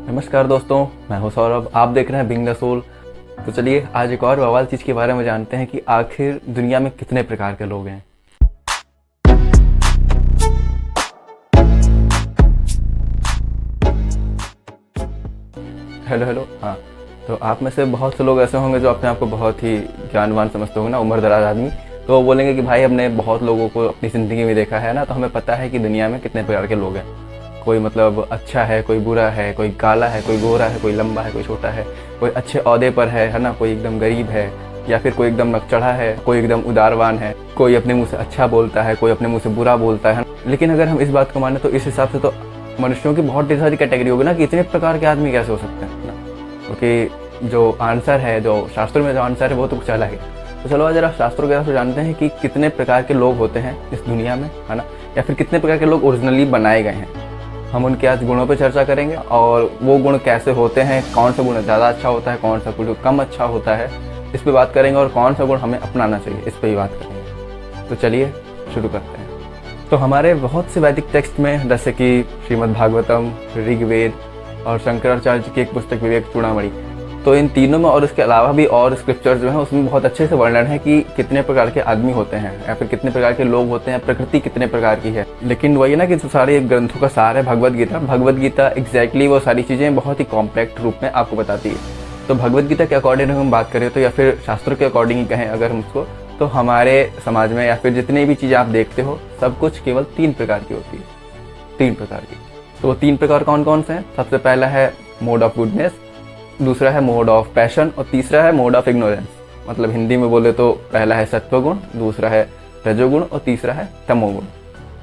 नमस्कार दोस्तों, मैं हूं सौरभ। आप देख रहे हैं बिंग द सोल। तो चलिए आज एक और बवाल चीज़ के बारे में जानते हैं कि आखिर दुनिया में कितने प्रकार के लोग हैं। Hello hello. हाँ, तो आप में से बहुत से लोग ऐसे होंगे जो अपने आप को बहुत ही ज्ञानवान समझते होंगे ना, उम्र दराज आदमी। तो वो बोलेंगे कि भाई हमने बहुत लोगों को अपनी ज़िंदगी में देखा है ना, तो हमें पता है कि दुनिया में कितने प्रकार के लोग हैं। कोई मतलब अच्छा है, कोई बुरा है, कोई काला है, कोई गोरा है, कोई लंबा है, कोई छोटा है, कोई अच्छे ओहदे पर है ना, कोई एकदम गरीब है, या फिर कोई एकदम नकचढ़ा है, कोई एकदम उदारवान है, कोई अपने मुंह से अच्छा बोलता है, कोई अपने मुंह से बुरा बोलता है। लेकिन अगर हम इस बात को माने तो इस हिसाब से तो मनुष्यों की बहुत ढेर सारी कैटेगरी होगी ना, कि इतने प्रकार के आदमी कैसे हो सकते हैं ना। क्योंकि जो आंसर है, जो शास्त्रों में जो आंसर है वो तो कुछ अलग है। तो चलो जरा शास्त्रों के तरफ से जानते हैं कि कितने प्रकार के लोग होते हैं इस दुनिया में, है ना, या फिर कितने प्रकार के लोग ओरिजिनली बनाए गए हैं। हम उनके आज गुणों पे चर्चा करेंगे और वो गुण कैसे होते हैं, कौन सा गुण ज़्यादा अच्छा होता है, कौन सा गुण कम अच्छा होता है, इस पे बात करेंगे। और कौन सा गुण हमें अपनाना चाहिए, इस पे ही बात करेंगे। तो चलिए शुरू करते हैं। तो हमारे बहुत से वैदिक टेक्स्ट में, जैसे कि श्रीमद् भागवतम, ऋग्वेद और शंकराचार्य की एक पुस्तक विवेक चूड़ामणि, तो इन तीनों में और इसके अलावा भी और स्क्रिप्चर्स जो हैं उसमें बहुत अच्छे से वर्णन है कि कितने प्रकार के आदमी होते हैं या फिर कितने प्रकार के लोग होते हैं, प्रकृति कितने प्रकार की है। लेकिन वही ना कि जो सारे ग्रंथों का सार है भगवद गीता एग्जैक्टली वो सारी चीज़ें बहुत ही कॉम्पैक्ट रूप में आपको बताती है। तो भगवद गीता के अकॉर्डिंग हम बात करें तो, या फिर शास्त्रों के अकॉर्डिंग ही कहें अगर हम उसको, तो हमारे समाज में या फिर जितनी भी चीज़ें आप देखते हो सब कुछ केवल 3 प्रकार की होती है। 3 प्रकार की। तो वो 3 प्रकार कौन कौन से हैं? सबसे पहला है मोड ऑफ गुडनेस, दूसरा है मोड ऑफ पैशन और तीसरा है मोड ऑफ इग्नोरेंस। मतलब हिंदी में बोले तो पहला है सत्वगुण, दूसरा है रजोगुण और तीसरा है तमोगुण।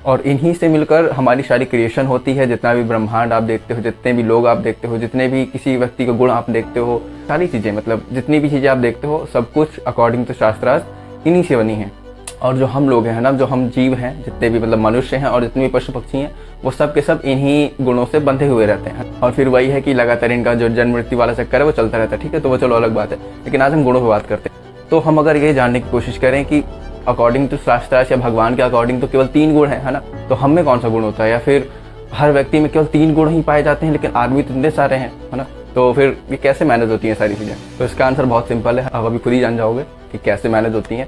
और इन्हीं से मिलकर हमारी सारी क्रिएशन होती है। जितना भी ब्रह्मांड आप देखते हो, जितने भी लोग आप देखते हो, जितने भी किसी व्यक्ति का गुण आप देखते हो, सारी चीज़ें, मतलब जितनी भी चीज़ें आप देखते हो सब कुछ अकॉर्डिंग टू शास्त्रार्थ इन्हीं से बनी है। और जो हम लोग हैं ना, जो हम जीव हैं, जितने भी मतलब मनुष्य हैं और जितने भी पशु पक्षी हैं, वो सब के सब इन्हीं गुणों से बंधे हुए रहते हैं। और फिर वही है कि लगातार इनका जो जन्म मृत्यु वाला चक्कर है वो चलता रहता है। ठीक है, तो वो चलो अलग बात है। लेकिन आज हम गुणों पर बात करते हैं। तो हम अगर ये जानने की कोशिश करें कि अकॉर्डिंग टू शास्त्रार्थ या भगवान के अकॉर्डिंग तो केवल 3 गुण है ना, तो हम में कौन सा गुण होता है, या फिर हर व्यक्ति में केवल 3 गुण ही पाए जाते हैं लेकिन आदमी तो इतने सारे हैं, है ना। तो फिर ये कैसे मैनेज होती हैं सारी चीज़ें? तो इसका आंसर बहुत सिंपल है, आप अभी खुद ही जान जाओगे कि कैसे मैनेज होती हैं।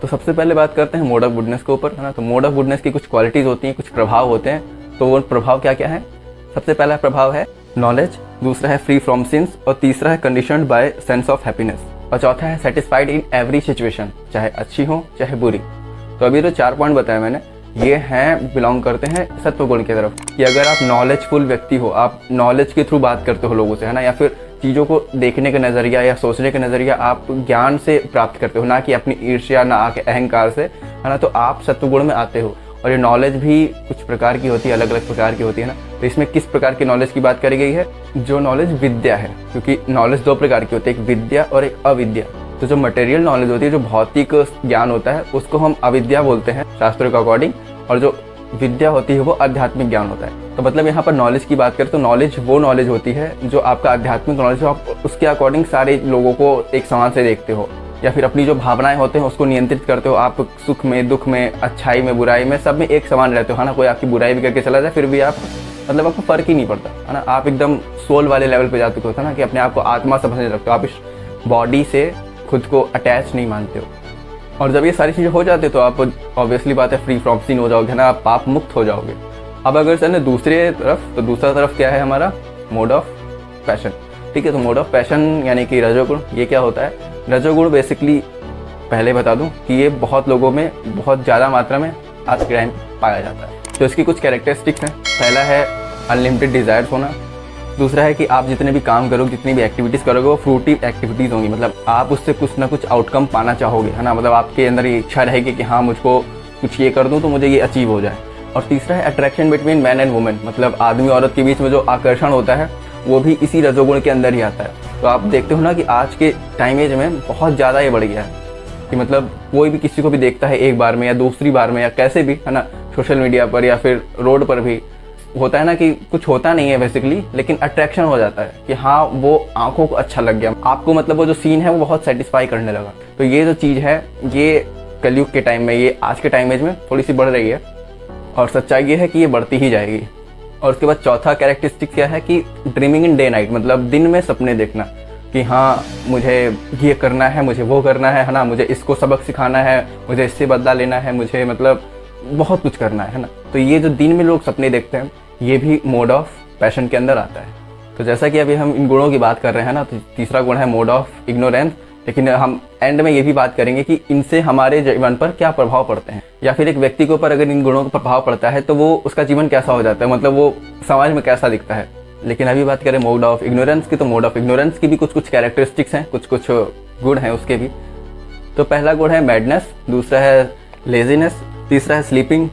तो सबसे पहले बात करते हैं मोड ऑफ गुडनेस के ऊपर, है ना। तो मोड ऑफ गुडनेस की कुछ क्वालिटीज़ होती हैं, कुछ प्रभाव होते हैं। तो वो प्रभाव क्या क्या है? सबसे पहला प्रभाव है नॉलेज, दूसरा है फ्री फ्रॉम सिंस और तीसरा है conditioned by sense of happiness और चौथा है सेटिस्फाइड इन एवरी सिचुएशन, चाहे अच्छी हो चाहे बुरी। तो अभी जो 4 पॉइंट बताए मैंने, ये हैं बिलोंग करते हैं सत्वगुण की तरफ। कि अगर आप नॉलेजफुल व्यक्ति हो, आप नॉलेज के थ्रू बात करते हो लोगों से, है ना, या फिर चीज़ों को देखने का नज़रिया या सोचने का नज़रिया आप ज्ञान से प्राप्त करते हो, ना कि अपनी ईर्ष्या, ना आके अहंकार से, है ना, तो आप सत्वगुण में आते हो। और ये नॉलेज भी कुछ प्रकार की होती है, अलग अलग प्रकार की होती है ना। तो इसमें किस प्रकार की नॉलेज की बात करी गई है? जो नॉलेज विद्या है, क्योंकि नॉलेज 2 प्रकार की होती है, एक विद्या और एक अविद्या। तो जो मटेरियल नॉलेज होती है, जो भौतिक ज्ञान होता है, उसको हम अविद्या बोलते हैं शास्त्रों के अकॉर्डिंग, और जो विद्या होती है वो आध्यात्मिक ज्ञान होता है। तो मतलब यहाँ पर नॉलेज की बात करें तो नॉलेज वो नॉलेज होती है जो आपका आध्यात्मिक नॉलेज हो, आप उसके अकॉर्डिंग सारे लोगों को एक समान से देखते हो, या फिर अपनी जो भावनाएं होते हैं उसको नियंत्रित करते हो। आप सुख में, दुख में, अच्छाई में, बुराई में, सब में एक समान रहते हो, है ना। कोई आपकी बुराई भी करके चला जाए फिर भी आप, मतलब आपको फर्क ही नहीं पड़ता, है ना। आप एकदम सोल वाले लेवल पे जा चुके होते हो ना, कि अपने आप को आत्मा समझने लगते हो, आप इस बॉडी से खुद को अटैच नहीं मानते हो। और जब ये सारी चीज़ें हो जाती है तो आप ऑब्वियसली बात है फ्री फ्रॉम सिन हो जाओगे, ना, आप पाप मुक्त हो जाओगे। अब अगर चले दूसरे तरफ, तो दूसरा तरफ क्या है हमारा? Mode of passion. ठीक है, तो मोड ऑफ पैशन यानी कि रजोगुण। ये क्या होता है? रजोगुण बेसिकली पहले बता दूं कि ये बहुत लोगों में बहुत ज़्यादा मात्रा में आज के टाइम पाया जाता है। तो इसकी कुछ कैरेक्टरिस्टिक्स हैं। पहला है अनलिमिटेड डिज़ायर्स होना, दूसरा है कि आप जितने भी काम करोगे, जितनी भी एक्टिविटीज़ करोगे वो फ्रूटिव एक्टिविटीज़ होंगी, मतलब आप उससे कुछ ना कुछ आउटकम पाना चाहोगे, है ना। मतलब आपके अंदर ये इच्छा रहेगी कि हाँ मुझको कुछ ये कर दूँ तो मुझे ये अचीव हो जाए। और तीसरा है attraction between man and women, मतलब आदमी और औरत के बीच में जो आकर्षण होता है वो भी इसी रजोगुण के अंदर ही आता है। तो आप देखते हो ना कि आज के टाइम एज में बहुत ज़्यादा ये बढ़ गया है कि मतलब कोई भी किसी को भी देखता है एक बार में या दूसरी बार में या कैसे भी, है ना, सोशल मीडिया पर या फिर रोड पर भी होता है ना कि कुछ होता नहीं है बेसिकली, लेकिन अट्रैक्शन हो जाता है कि हाँ वो आंखों को अच्छा लग गया आपको, मतलब वो जो सीन है वो बहुत सेटिस्फाई करने लगा। तो ये जो चीज़ है ये कलयुग के टाइम में, ये आज के टाइम एज में थोड़ी सी बढ़ रही है और सच्चाई ये है कि ये बढ़ती ही जाएगी। और उसके बाद चौथा कैरेक्टरिस्टिक क्या है कि ड्रीमिंग इन डे नाइट, मतलब दिन में सपने देखना कि हाँ मुझे ये करना है, मुझे वो करना है ना, मुझे इसको सबक सिखाना है, मुझे इससे बदला लेना है, मुझे मतलब बहुत कुछ करना है ना। तो ये जो दिन में लोग सपने देखते हैं ये भी मोड ऑफ पैशन के अंदर आता है। तो जैसा कि अभी हम इन गुणों की बात कर रहे हैं ना, तो तीसरा गुण है मोड ऑफ इग्नोरेंस। लेकिन हम एंड में ये भी बात करेंगे कि इनसे हमारे जीवन पर क्या प्रभाव पड़ते हैं, या फिर एक व्यक्ति के ऊपर अगर इन गुणों का प्रभाव पड़ता है तो वो उसका जीवन कैसा हो जाता है, मतलब वो समाज में कैसा दिखता है। लेकिन अभी बात करें मोड ऑफ इग्नोरेंस की, तो मोड ऑफ इग्नोरेंस की भी कुछ कुछ कैरेक्टरिस्टिक्स हैं, कुछ कुछ गुण हैं उसके भी। तो पहला गुण है मैडनेस, दूसरा है लेजीनेस, तीसरा है स्लीपिंग,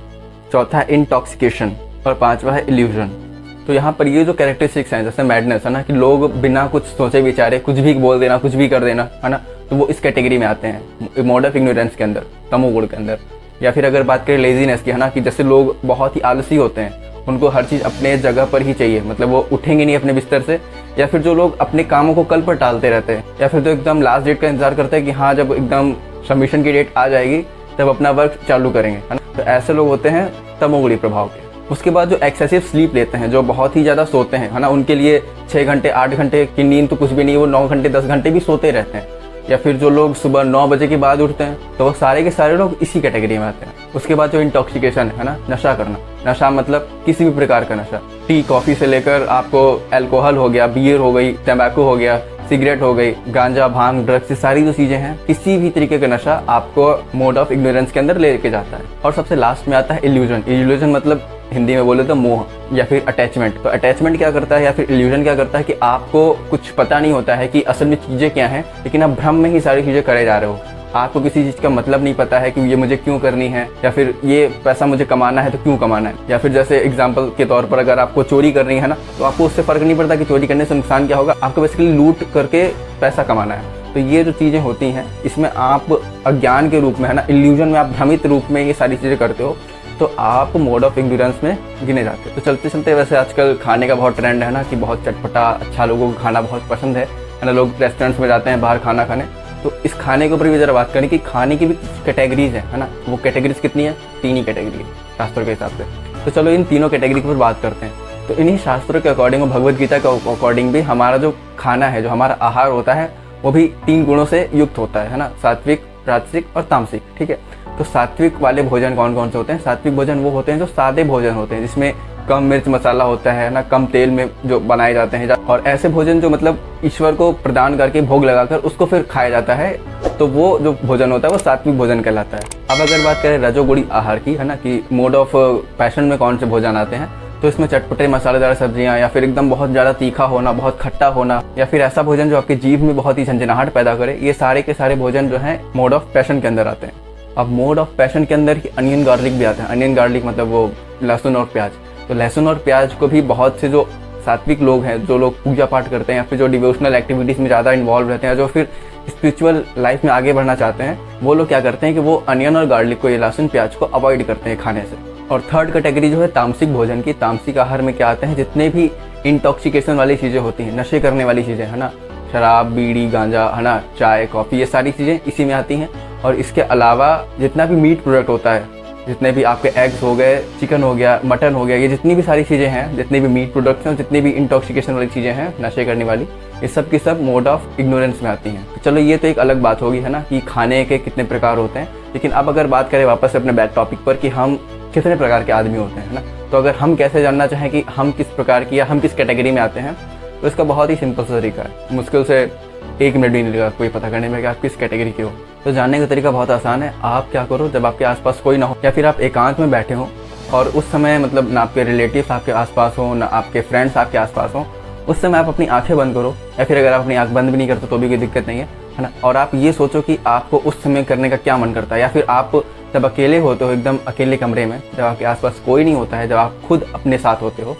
चौथा है इंटॉक्सिकेशन और पांचवा है इल्यूजन। तो यहाँ पर ये जो कैरेक्टरिस्टिक्स हैं, जैसे मैडनेस है ना, कि लोग बिना कुछ सोचे विचारे कुछ भी बोल देना, कुछ भी कर देना है ना, तो वो इस कैटेगरी में आते हैं मोड ऑफ इग्नोरेंस के अंदर, तमोगुण के अंदर। या फिर अगर बात करें लेजीनेस की, है ना, कि जैसे लोग बहुत ही आलसी होते हैं, उनको हर चीज़ अपने जगह पर ही चाहिए, मतलब वो उठेंगे नहीं अपने बिस्तर से। या फिर जो लोग अपने कामों को कल पर टालते रहते हैं, या फिर जो एकदम लास्ट डेट का इंतजार करते हैं कि हाँ जब एकदम सबमिशन की डेट आ जाएगी तब अपना वर्क चालू करेंगे, है ना। तो ऐसे लोग होते हैं तमोगुणी प्रभाव के। उसके बाद जो एक्सेसिव स्लीप लेते हैं, जो बहुत ही ज़्यादा सोते हैं, है ना, उनके लिए 6 घंटे 8 घंटे की नींद तो कुछ भी नहीं, वो 9 घंटे 10 घंटे भी सोते रहते हैं। या फिर जो लोग सुबह 9 बजे के बाद उठते हैं, तो वो सारे के सारे लोग इसी कैटेगरी में आते हैं। उसके बाद जो इंटॉक्सिकेशन है ना, नशा करना, नशा मतलब किसी भी प्रकार का नशा, टी कॉफ़ी से लेकर आपको अल्कोहल हो गया, बियर हो गई, तंबाकू हो गया, सिगरेट हो गई, गांजा, भांग, ड्रग्स, ये सारी जो चीज़ें हैं, किसी भी तरीके का नशा आपको मोड ऑफ इग्नोरेंस के अंदर लेके जाता है। और सबसे लास्ट में आता है इल्यूजन। इल्यूजन मतलब हिंदी में बोले तो मोह या फिर अटैचमेंट। तो अटैचमेंट क्या करता है या फिर इल्यूजन क्या करता है कि आपको कुछ पता नहीं होता है कि असल में चीज़ें क्या हैं, लेकिन आप भ्रम में ही सारी चीज़ें करे जा रहे हो। आपको किसी चीज़ का मतलब नहीं पता है कि ये मुझे क्यों करनी है, या फिर ये पैसा मुझे कमाना है तो क्यों कमाना है। या फिर जैसे एग्जांपल के तौर पर अगर आपको चोरी करनी है ना, तो आपको उससे फ़र्क नहीं पड़ता कि चोरी करने से नुकसान क्या होगा, आपको बेसिकली लूट करके पैसा कमाना है। तो ये जो चीज़ें होती हैं, इसमें आप अज्ञान के रूप में, है ना, इल्यूजन में आप भ्रमित रूप में ये सारी चीज़ें करते हो, तो आप मोड ऑफ इग्नोरेंस में गिने जाते हैं। तो चलते चलते वैसे आजकल खाने का बहुत ट्रेंड है ना, कि बहुत चटपटा अच्छा लोगों को खाना बहुत पसंद है ना, लोग रेस्टोरेंट्स में जाते हैं बाहर खाना खाने। तो इस खाने के ऊपर भी ज़रा बात करें कि खाने की भी कैटेगरीज है ना। वो कैटेगरीज कितनी है? 3 ही कैटेगरी है शास्त्रों के हिसाब से। तो चलो इन तीनों कैटेगरी के ऊपर बात करते हैं। तो इन्हीं शास्त्रों के अकॉर्डिंग और भगवद गीता के अकॉर्डिंग भी हमारा जो खाना है, जो हमारा आहार होता है, वो भी 3 गुणों से युक्त होता है ना, सात्विक, राजसिक और तामसिक। ठीक है, तो सात्विक वाले भोजन कौन कौन से होते हैं? सात्विक भोजन वो होते हैं जो सादे भोजन होते हैं, जिसमें कम मिर्च मसाला होता है ना, कम तेल में जो बनाए जाते हैं, और ऐसे भोजन जो मतलब ईश्वर को प्रदान करके भोग लगाकर उसको फिर खाया जाता है, तो वो जो भोजन होता है वो सात्विक भोजन कहलाता है। अब अगर बात करें रजोगुणी आहार की, है ना, कि मोड ऑफ पैशन में कौन से भोजन आते हैं, तो इसमें चटपटे मसालेदार सब्जियां, या फिर एकदम बहुत ज़्यादा तीखा होना, बहुत खट्टा होना, या फिर ऐसा भोजन जो आपके जीभ में बहुत ही झंझनाहट पैदा करे, ये सारे के सारे भोजन जो हैं मोड ऑफ पैशन के अंदर आते हैं। अब मोड ऑफ पैशन के अंदर अनियन गार्लिक भी आता है। अनियन गार्लिक मतलब वो लहसुन और प्याज। तो लहसुन और प्याज को भी बहुत से जो सात्विक लोग हैं, जो लोग पूजा पाठ करते हैं या फिर जो डिवोशनल एक्टिविटीज़ में ज़्यादा इन्वॉल्व रहते हैं, जो फिर स्पिरिचुअल लाइफ में आगे बढ़ना चाहते हैं, वो लोग क्या करते हैं कि वो अनियन और गार्लिक को, ये लहसुन प्याज को अवॉइड करते हैं खाने से। और थर्ड कैटेगरी जो है तामसिक भोजन की। तामसिक आहार में क्या आते हैं? जितने भी इंटॉक्सिकेशन वाली चीज़ें होती हैं, नशे करने वाली चीज़ें, है ना, शराब, बीड़ी, गांजा, है ना, चाय, कॉफ़ी, ये सारी चीज़ें इसी में आती हैं। और इसके अलावा जितना भी मीट प्रोडक्ट होता है, जितने भी आपके एग्स हो गए, चिकन हो गया, मटन हो गया, ये जितनी भी सारी चीज़ें हैं, जितने भी मीट प्रोडक्ट्स हैं, जितनी भी इंटॉक्सिकेशन वाली चीज़ें हैं, नशे करने वाली, ये सब की सब मोड ऑफ इग्नोरेंस में आती हैं। चलो ये तो एक अलग बात होगी, है ना, कि खाने के कितने प्रकार होते हैं। लेकिन अब अगर बात करें वापस से अपने बैक टॉपिक पर कि हम कितने प्रकार के आदमी होते हैं, है ना, तो अगर हम कैसे जानना चाहें कि हम किस प्रकार की या हम किस कैटेगरी में आते हैं, तो इसका बहुत ही सिंपल सा तरीका है। मुश्किल से 1 मिनट भी नहीं लगा कोई पता करने में कि आप किस कैटेगरी के हो। तो जानने का तरीका बहुत आसान है। आप क्या करो, जब आपके आसपास कोई ना हो या फिर आप एकांत में बैठे हो और उस समय मतलब ना आपके रिलेटिव्स आपके आसपास हो, ना आपके फ्रेंड्स आपके आसपास हो, उस समय आप अपनी आंखें बंद करो, या फिर अगर आप अपनी आंख बंद भी नहीं करते तो भी कोई दिक्कत नहीं है ना। और आप ये सोचो कि आपको उस समय करने का क्या मन करता है, या फिर आप जब अकेले होते हो, एकदम अकेले कमरे में, जब आपके आसपास कोई नहीं होता है, जब आप खुद अपने साथ होते हो,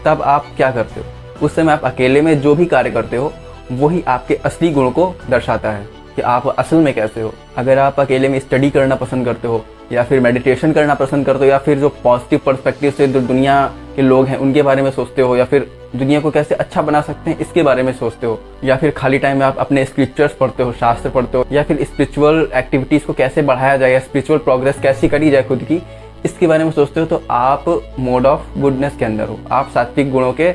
तब आप क्या करते हो? उस समय आप अकेले में जो भी कार्य करते हो वही आपके असली गुणों को दर्शाता है कि आप असल में कैसे हो। अगर आप अकेले में स्टडी करना पसंद करते हो, या फिर मेडिटेशन करना पसंद करते हो, या फिर जो पॉजिटिव पर्सपेक्टिव से जो दुनिया के लोग हैं उनके बारे में सोचते हो, या फिर दुनिया को कैसे अच्छा बना सकते हैं इसके बारे में सोचते हो, या फिर खाली टाइम में आप अपने स्क्रिप्चर्स पढ़ते हो, शास्त्र पढ़ते हो, या फिर स्पिरिचुअल एक्टिविटीज़ को कैसे बढ़ाया जाए या स्पिरिचुअल प्रोग्रेस कैसी करी जाए खुद की, इसके बारे में सोचते हो तो आप मोड ऑफ गुडनेस के अंदर हो, आप सात्विक गुणों के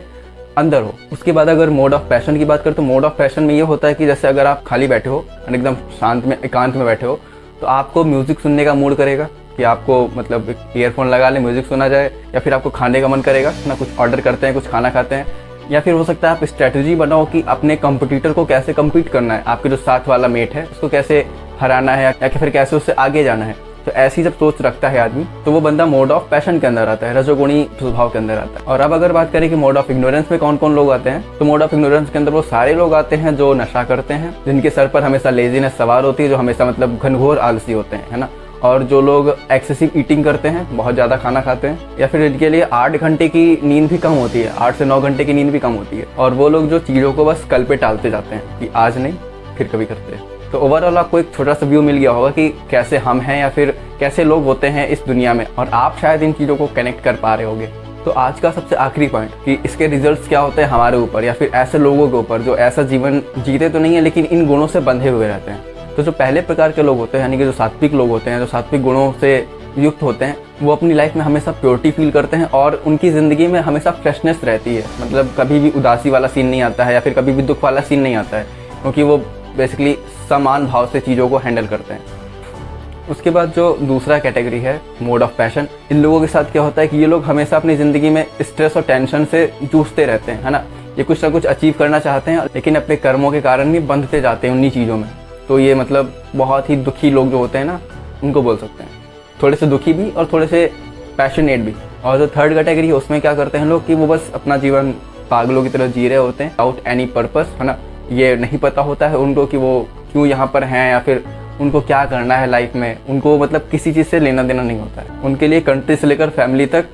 अंदर हो। उसके बाद अगर मोड ऑफ पैशन की बात करें तो मोड ऑफ पैशन में ये होता है कि जैसे अगर आप खाली बैठे हो, एकदम शांत में, एकांत में बैठे हो, तो आपको म्यूज़िक सुनने का मूड करेगा कि आपको मतलब एक ईयरफोन लगा ले, म्यूज़िक सुना जाए, या फिर आपको खाने का मन करेगा ना, कुछ ऑर्डर करते हैं, कुछ खाना खाते हैं, या फिर हो सकता है आप स्ट्रैटेजी बनाओ कि अपने कंपटीटर को कैसे कम्पीट करना है, आपके जो साथ वाला मेट है उसको कैसे हराना है, या फिर कैसे उससे आगे जाना है। तो ऐसी जब सोच रखता है आदमी तो वो बंदा मोड ऑफ पैशन के अंदर आता है, रजोगुणी स्वभाव के अंदर आता है। और अब अगर बात करें कि मोड ऑफ इग्नोरेंस में कौन कौन लोग आते हैं, तो मोड ऑफ इग्नोरेंस के अंदर वो सारे लोग आते हैं जो नशा करते हैं, जिनके सर पर हमेशा लेजीनेस सवार होती है, जो हमेशा मतलब घनघोर आलसी होते हैं, है ना। और जो लोग एक्सेसिव ईटिंग करते हैं, बहुत ज़्यादा खाना खाते हैं, या फिर इनके लिए 8 घंटे की नींद भी कम होती है, 8 से 9 घंटे की नींद भी कम होती है। और वो लोग जो चीज़ों को बस कल पे टालते जाते हैं कि आज नहीं फिर कभी करते हैं। तो ओवरऑल आपको एक छोटा सा व्यू मिल गया होगा कि कैसे हम हैं या फिर कैसे लोग होते हैं इस दुनिया में, और आप शायद इन चीज़ों को कनेक्ट कर पा रहे होंगे। तो आज का सबसे आखिरी पॉइंट कि इसके रिजल्ट्स क्या होते हैं हमारे ऊपर या फिर ऐसे लोगों के ऊपर जो ऐसा जीवन जीते तो नहीं है लेकिन इन गुणों से बंधे हुए रहते हैं। तो जो पहले प्रकार के लोग होते हैं, यानी कि जो सात्विक लोग होते हैं, जो सात्विक गुणों से युक्त होते हैं, वो अपनी लाइफ में हमेशा प्योरिटी फील करते हैं और उनकी ज़िंदगी में हमेशा फ्रेशनेस रहती है। मतलब कभी भी उदासी वाला सीन नहीं आता है या फिर कभी भी दुख वाला सीन नहीं आता है, क्योंकि वो बेसिकली समान भाव से चीज़ों को हैंडल करते हैं। उसके बाद जो दूसरा कैटेगरी है मोड ऑफ पैशन, इन लोगों के साथ क्या होता है कि ये लोग हमेशा अपनी ज़िंदगी में स्ट्रेस और टेंशन से जूझते रहते हैं, है ना। ये कुछ ना कुछ अचीव करना चाहते हैं लेकिन अपने कर्मों के कारण भी बंधते जाते हैं उन्हीं चीज़ों में। तो ये मतलब बहुत ही दुखी लोग जो होते हैं ना, उनको बोल सकते हैं, थोड़े से दुखी भी और थोड़े से पैशनेट भी। और जो थर्ड कैटेगरी है उसमें क्या करते हैं लोग कि वो बस अपना जीवन पागलों की तरह जी रहे होते हैं, विदाउट एनी पर्पस, है ना। ये नहीं पता होता है उनको कि वो क्यों यहाँ पर हैं या फिर उनको क्या करना है लाइफ में। उनको मतलब किसी चीज़ से लेना देना नहीं होता है। उनके लिए कंट्री से लेकर फैमिली तक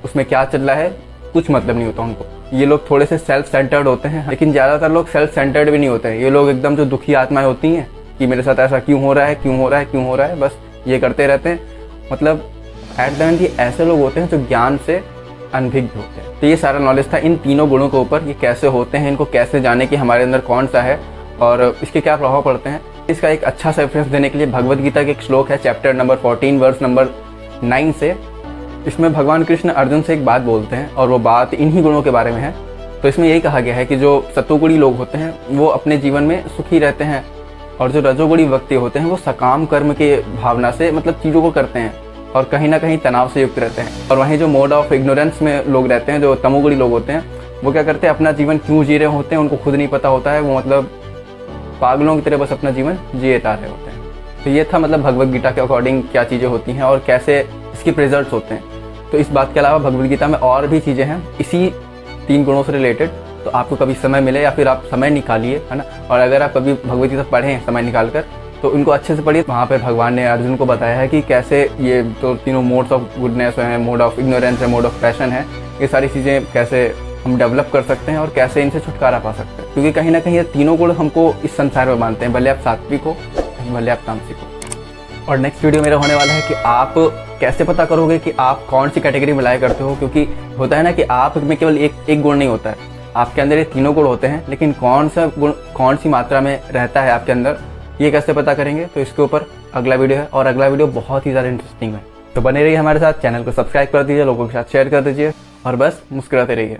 उसमें क्या चल रहा है कुछ मतलब नहीं होता उनको। ये लोग थोड़े से सेल्फ सेंटर्ड होते हैं, लेकिन ज़्यादातर लोग सेल्फ सेंटर्ड भी नहीं होते हैं। ये लोग एकदम जो दुखी आत्माएं होती हैं कि मेरे साथ ऐसा क्यों हो रहा है, क्यों हो रहा है, क्यों हो रहा है, बस ये करते रहते हैं। मतलब एट द एंड ये ऐसे लोग होते हैं जो ज्ञान से अनभिज्ञ होते हैं। तो ये सारा नॉलेज था इन तीनों गुणों के ऊपर, ये कैसे होते हैं, इनको कैसे जाने कि हमारे अंदर कौन सा है और इसके क्या प्रभाव पड़ते हैं। इसका एक अच्छा सा रेफरेंस देने के लिए भगवद गीता के एक श्लोक है, चैप्टर नंबर 14 वर्स नंबर 9 से। इसमें भगवान कृष्ण अर्जुन से एक बात बोलते हैं और वो बात इन्हीं गुणों के बारे में है। तो इसमें यही कहा गया है कि जो सत्वगुणी लोग होते हैं वो अपने जीवन में सुखी रहते हैं, और जो रजोगुणी व्यक्ति होते हैं वो सकाम कर्म के भावना से मतलब चीज़ों को करते हैं और कहीं ना कहीं तनाव से युक्त रहते हैं। और वहीं जो मोड ऑफ इग्नोरेंस में लोग रहते हैं, जो तमोगुणी लोग होते हैं, वो क्या करते हैं, अपना जीवन क्यों जी रहे होते हैं उनको खुद नहीं पता होता है। वो मतलब पागलों की तरह बस अपना जीवन जिए जा रहे होते हैं। तो ये था मतलब भगवद गीता के अकॉर्डिंग क्या चीज़ें होती हैं और कैसे इसके रिजल्ट्स होते हैं। तो इस बात के अलावा भगवद गीता में और भी चीज़ें हैं इसी 3 गुणों से रिलेटेड। तो आपको कभी समय मिले या फिर आप समय निकालिए, है ना। और अगर आप कभी भगवद गीता पढ़ें समय निकाल कर तो इनको अच्छे से पढ़िए। वहाँ पर भगवान ने अर्जुन को बताया है कि कैसे ये जो तीनों मोड्स ऑफ गुडनेस हैं, मोड ऑफ इग्नोरेंस है, मोड ऑफ पैशन है, ये सारी चीज़ें कैसे हम डेवलप कर सकते हैं और कैसे इनसे छुटकारा पा सकते हैं। क्योंकि कहीं ना कहीं ये तीनों गुण हमको इस संसार में मानते हैं, भले आप सात्विक हो भले आप तामसिक हो। और नेक्स्ट वीडियो मेरा होने वाला है कि आप कैसे पता करोगे कि आप कौन सी कैटेगरी में लाया करते हो। क्योंकि होता है ना कि आप में केवल एक गुण नहीं होता है, आपके अंदर ये तीनों गुण होते हैं, लेकिन कौन सा गुण कौन सी मात्रा में रहता है आपके अंदर, ये कैसे पता करेंगे। तो इसके ऊपर अगला वीडियो है और अगला वीडियो बहुत ही ज़्यादा इंटरेस्टिंग है। तो बने रहिए हमारे साथ, चैनल को सब्सक्राइब कर दीजिए, लोगों के साथ शेयर कर दीजिए और बस मुस्कुराते रहिए।